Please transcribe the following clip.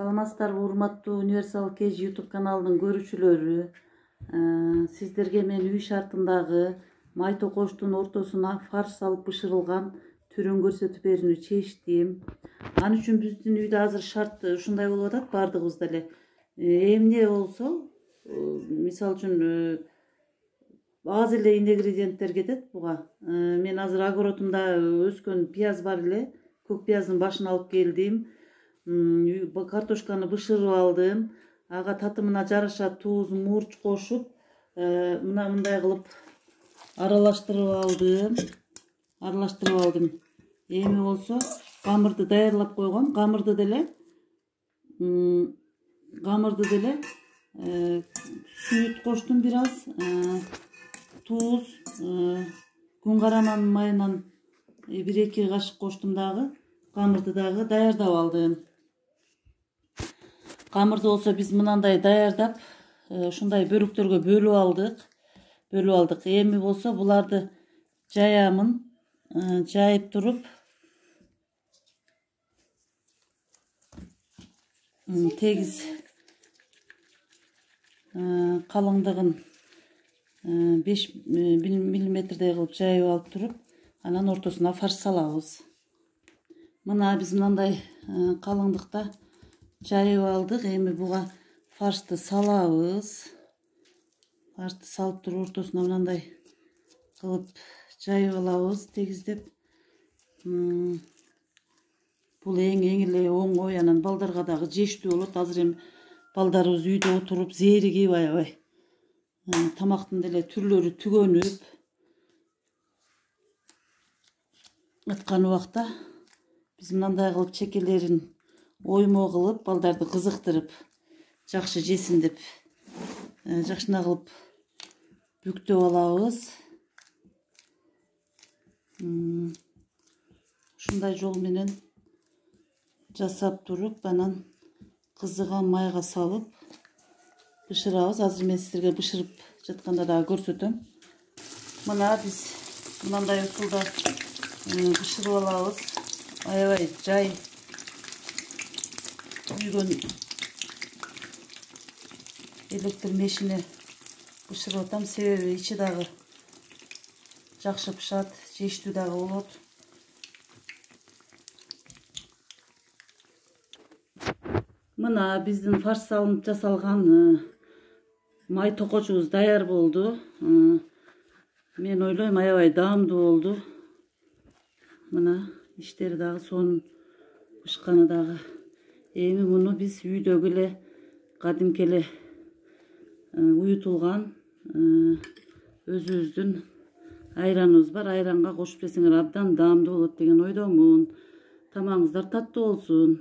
Саламатсыздарбы, урматтуу Универсал Кеж YouTube каналынын көрүүчүлөрү. Сиздерге мен үй шартындагы май токоштун ортосуна фарш салып бышырылган түрүн көрсөтүп берүүнү чечтим. Ал үчүн биздин үйдө азыр шарт ушундай болуп атат, баардыгыбызда эле. Эмне болсо, мисалы үчүн аз эле ингредиенттер кетет буга. Мен азыр огородумда өскөн пияз бар эле, көк пияздын башын алып келдим. Картошканы бышырып алдым. Ага татымына жараша туз, мурч кошуп, мындай кылып аралаштырып алдым. Эми болсо камырды даярлап койгом. Камырды деле сүт коштум бир аз, туз, күн караманын майынан 1-2 кашык коштум дагы. Камырды дагы даярдап алдым. Камырды болсо биз мынандай даярдап, ушундай бөлүктөргө бөлүп алдык. Эми болсо буларды жаямын. Жайып туруп, тегиз калыңдыгын 5 миллиметрдей кылып жайып алып туруп, анан ортосуна фарш салабыз. Мына биз мындай калыңдыкта жайып алдык. Эми буга фаршты салабыз. Фаршты салып туруп ортосуна мындай кылып жайып алабыз, тегиздеп. Бул эң эле оңой, анан балдарга дагы жештүү болот. Азыр эми балдарыбыз үйдө отуруп, зээригип аябай тамактын деле түрлөрү түгөнүп аткан убакта биз мындай кылып чекелерин оймо кылып, балдарды кызыктырып, жакшы жесин деп жакшына кылып бүктөп алабыз. Ушундай жол менен жасап туруп, анан кызыган майга салып бышырабыз. Азыр мен сиздерге бышырып жатканда дагы көрсөтөм. Мына биз мындай усулда бышырып алабыз. Аябай жай күйгөн электр мешине бышырып атам, себеби ичи дагы жакшы пышат, жештүү дагы болот. Мына биздин фарш салынып жасалган май токочубуз даяр болду. Мен ойлойм, аябай даамдуу болду. Мына иштери дагы сонун бышканы дагы. Эми муну биз үйдөгү эле кадимки эле уютулган өзүбүздүн айраныбыз бар. Айранга кошуп жесеңер абдан даамдуу болот деген ойдомун. Тамагыңыздар таттуу болсун.